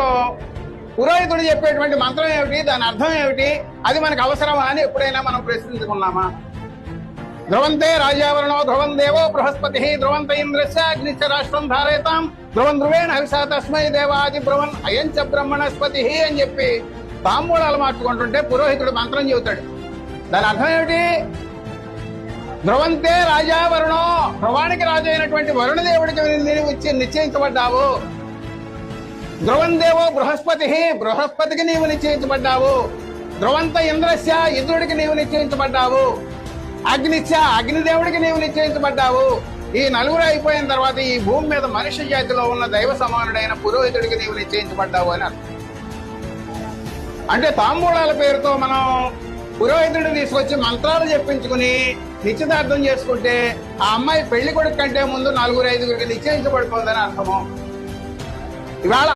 లో పురోహితుడు చెప్పేటువంటి మంత్రం ఏమిటి, దాని అర్థం ఏమిటి, అది మనకు అవసరమా అని ఎప్పుడైనా మనం ప్రశ్నించుకున్నామా? ధ్రువంతే రాజావరణో ధ్రువం దేవో బృహస్పతి ధ్రువంత ఇంద్రస్య అగ్నిశ్చ రాష్ట్రం ధారయతాం ధ్రువం ధ్రువేణ హవిషా తస్మై దేవాది బ్రువన్ అయంచ బ్రహ్మణస్పతి అని చెప్పి తాంబూలాలు మార్చుకుంటుంటే పురోహితుడు మంత్రం చెబుతాడు. దాని అర్థం ఏమిటి? ధ్రువంతే రాజావరణో, ధ్రువానికి రాజు అయినటువంటి వరుణదేవుడికి నీవు ఇచ్చి నిశ్చయించబడ్డావు. ధ్రువం దేవో బృహస్పతి, బృహస్పతికి నీవు నిశ్చయించబడ్డావు. ధ్రువంత ఇంద్రస్య, ఇంద్రుడికి నీవు నిశ్చయించబడ్డావు. అగ్నిచ్చ, అగ్నిదేవుడికి నీవు నిశ్చయించబడ్డావు. ఈ నలుగురు అయిపోయిన తర్వాత ఈ భూమి మీద మనుష్య జాతిలో ఉన్న దైవ సమానుడైన పురోహితుడికి నీవు నిశ్చయించబడ్డావు అని అర్థం. అంటే తాంబూలాల పేరుతో మనం పురోహితుడిని తీసుకొచ్చి మంత్రాలు చెప్పించుకుని నిశ్చితార్థం చేసుకుంటే ఆ అమ్మాయి పెళ్లి కొడుకు కంటే ముందు 4-5 నిశ్చయించబడిపోతుందని అర్థము. ఇవాళ